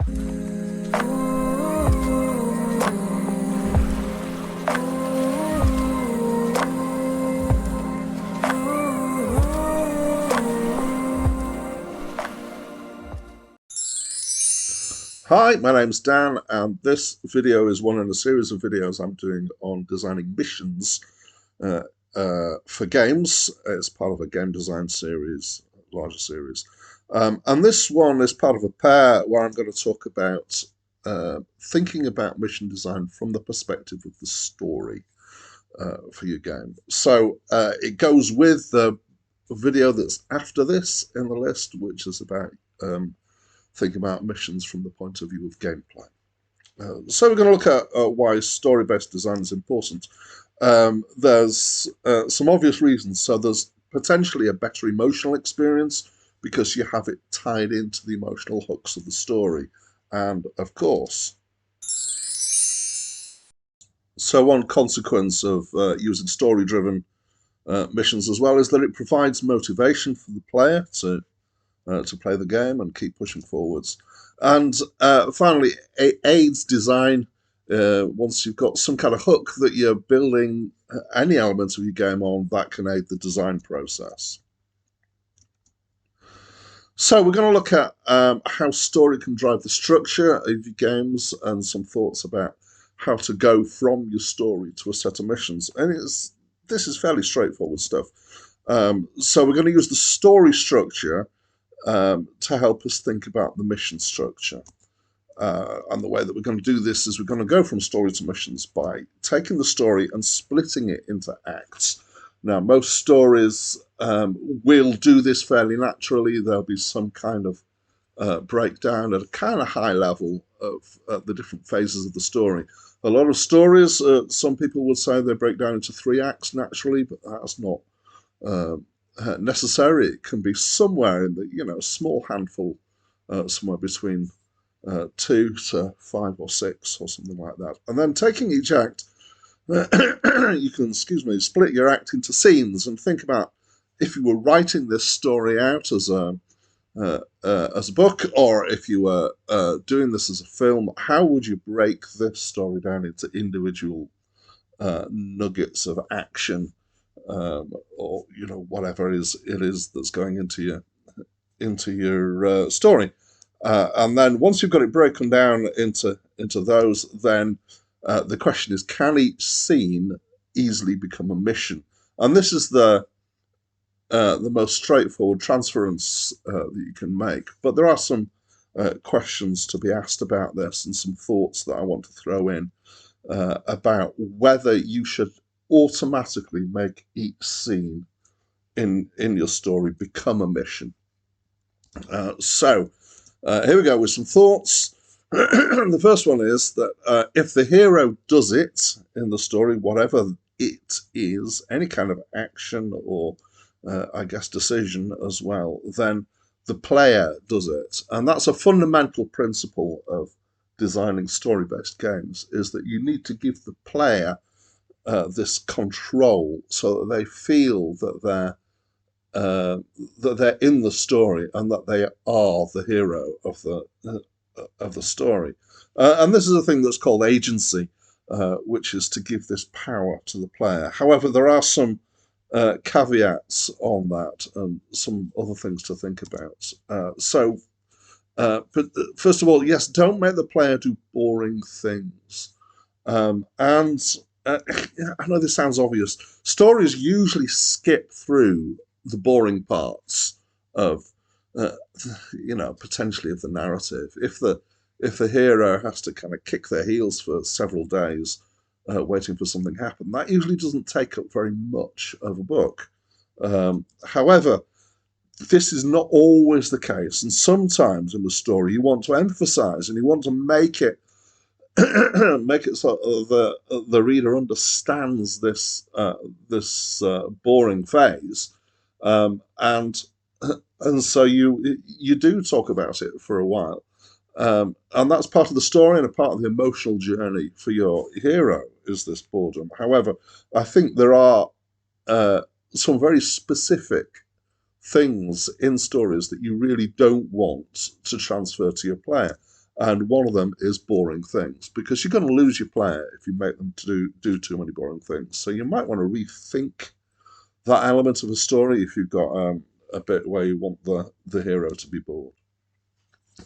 Hi, my name's Dan, and this video is one in a series of videos I'm doing on designing missions uh, for games. It's part of a game design series, larger series. And this one is part of a pair where I'm going to talk about thinking about mission design from the perspective of the story for your game. So it goes with the video that's after this in the list, which is about think about missions from the point of view of gameplay. So we're going to look at why story-based design is important. There's some obvious reasons. So there's potentially a better emotional experience because you have it tied into the emotional hooks of the story. And of course, so one consequence of using story-driven missions as well is that it provides motivation for the player to play the game and keep pushing forwards. And finally, it aids design once you've got some kind of hook that you're building any element of your game on, that can aid the design process. So we're going to look at how story can drive the structure of your games and some thoughts about how to go from your story to a set of missions. And this is fairly straightforward stuff. So we're going to use the story structure to help us think about the mission structure. And the way that we're going to do this is we're going to go from story to missions by taking the story and splitting it into acts. Now, most stories will do this fairly naturally. There'll be some kind of breakdown at a kind of high level of the different phases of the story. A lot of stories, some people would say they break down into 3 acts naturally, but that's not necessary. It can be somewhere in the, small handful, somewhere between 2 to 5 or 6 or something like that. And then taking each act, you can, split your act into scenes and think about if you were writing this story out as a book, or if you were doing this as a film, how would you break this story down into individual nuggets of action? Or whatever it is that's going into your story, and then once you've got it broken down into those, then the question is, can each scene easily become a mission? And this is the most straightforward transference that you can make. But there are some questions to be asked about this, and some thoughts that I want to throw in about whether you should automatically make each scene in your story become a mission. So here we go with some thoughts. The first one is that if the hero does it in the story, whatever it is, any kind of action or I guess decision as well, then the player does it. And that's a fundamental principle of designing story-based games, is that you need to give the player this control so that they feel that they're in the story and that they are the hero of the story. And this is a thing that's called agency, which is to give this power to the player. However, there are some caveats on that and some other things to think about. But first of all, yes, don't make the player do boring things. I know this sounds obvious. Stories usually skip through the boring parts of, potentially of the narrative. If the hero has to kind of kick their heels for several days, waiting for something to happen, that usually doesn't take up very much of a book. However, this is not always the case, and sometimes in the story you want to emphasize and you want to make it so the reader understands this boring phase, and so you do talk about it for a while, and that's part of the story and a part of the emotional journey for your hero, is this boredom. However, I think there are some very specific things in stories that you really don't want to transfer to your player. and one of them is boring things, because you're going to lose your player if you make them to do too many boring things. So you might want to rethink that element of a story if you've got a bit where you want the hero to be bored.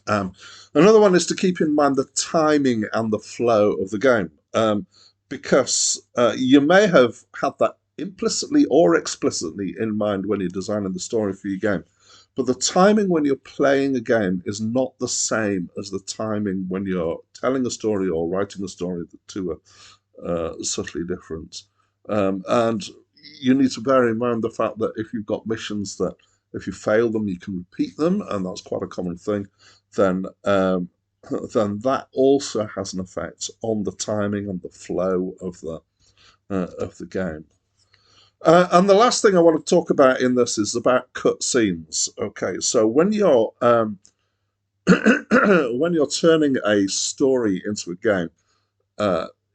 Um, Another one is to keep in mind the timing and the flow of the game, because you may have had that implicitly or explicitly in mind when you're designing the story for your game. But the timing when you're playing a game is not the same as the timing when you're telling a story or writing a story. The two are subtly different. And you need to bear in mind the fact that if you've got missions that if you fail them, you can repeat them, and that's quite a common thing, then then that also has an effect on the timing and the flow of the game. And the last thing I want to talk about in this is about cutscenes. Okay, so when you're when you're turning a story into a game,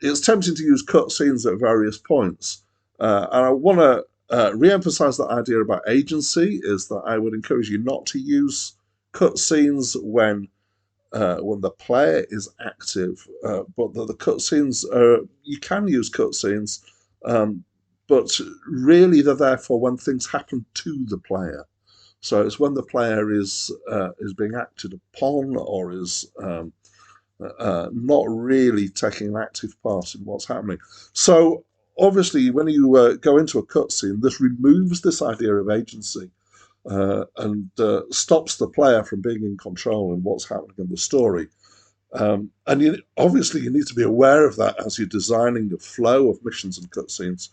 it's tempting to use cutscenes at various points. And I want to re-emphasize that idea about agency, is that I would encourage you not to use cutscenes when the player is active, but the cutscenes you can use cutscenes, but really they're there for when things happen to the player. So it's when the player is being acted upon, or is not really taking an active part in what's happening. So obviously, when you go into a cutscene, this removes this idea of agency, and stops the player from being in control in what's happening in the story. And obviously, you need to be aware of that as you're designing the flow of missions and cutscenes.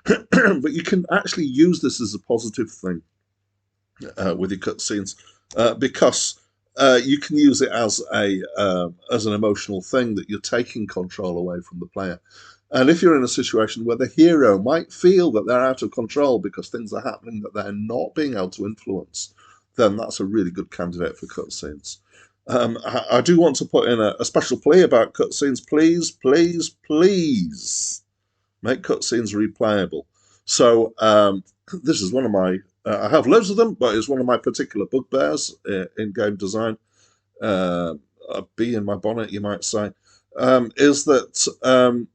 But you can actually use this as a positive thing with your cutscenes, because you can use it as an emotional thing, that you're taking control away from the player. And if you're in a situation where the hero might feel that they're out of control because things are happening that they're not being able to influence, then that's a really good candidate for cutscenes. I do want to put in a special plea about cutscenes. Please, please, please make cutscenes replayable. So this is one of my, I have loads of them, but it's one of my particular bugbears in game design. A bee in my bonnet, you might say, is that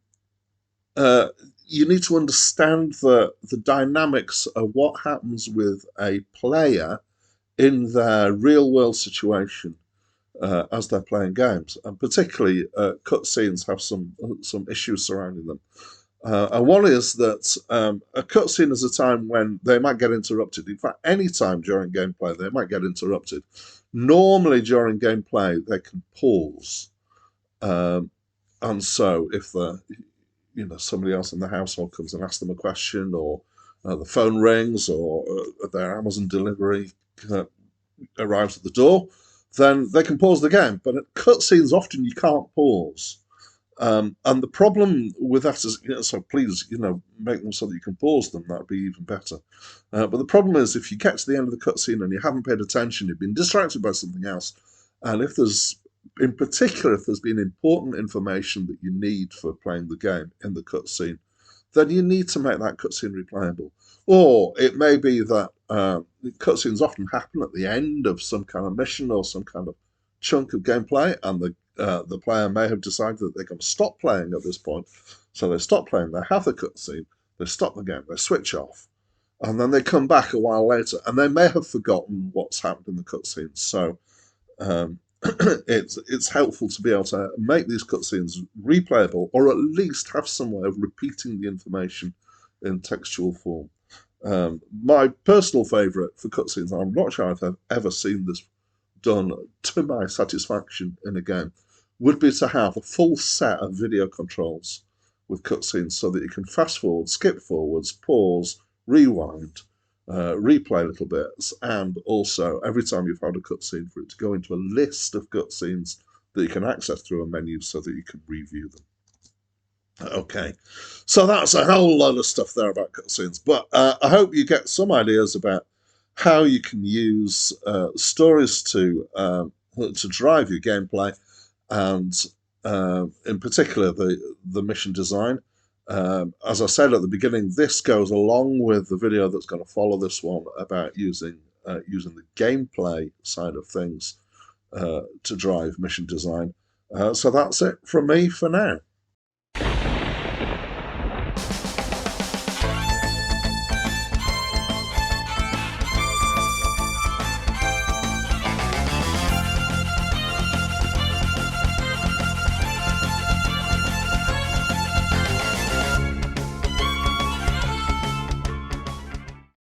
you need to understand the dynamics of what happens with a player in their real world situation as they're playing games, and particularly cutscenes have some issues surrounding them. And one is that a cutscene is a time when they might get interrupted. In fact, any time during gameplay, they might get interrupted. Normally, during gameplay, they can pause. And so, if somebody else in the household comes and asks them a question, or the phone rings, or their Amazon delivery arrives at the door, then they can pause the game. But at cutscenes, often you can't pause. And the problem with that is, so please, make them so that you can pause them. That would be even better. But the problem is, if you get to the end of the cutscene and you haven't paid attention, you've been distracted by something else, and if there's been important information that you need for playing the game in the cutscene, then you need to make that cutscene replayable. Or it may be that cutscenes often happen at the end of some kind of mission or some kind of chunk of gameplay, and the player may have decided that they're going to stop playing at this point. So they stop playing, they have the cutscene, they stop the game, they switch off, and then they come back a while later, and they may have forgotten what's happened in the cutscene. So it's helpful to be able to make these cutscenes replayable, or at least have some way of repeating the information in textual form. My personal favourite for cutscenes, I'm not sure I've ever seen this done to my satisfaction in a game, would be to have a full set of video controls with cutscenes, so that you can fast forward, skip forwards, pause, rewind, replay little bits, and also every time you've had a cutscene, for it to go into a list of cutscenes that you can access through a menu so that you can review them. Okay, so that's a whole lot of stuff there about cutscenes, but I hope you get some ideas about how you can use stories to drive your gameplay, and in particular the mission design. As I said at the beginning, this goes along with the video that's going to follow this one about using the gameplay side of things to drive mission design. So that's it from me for now.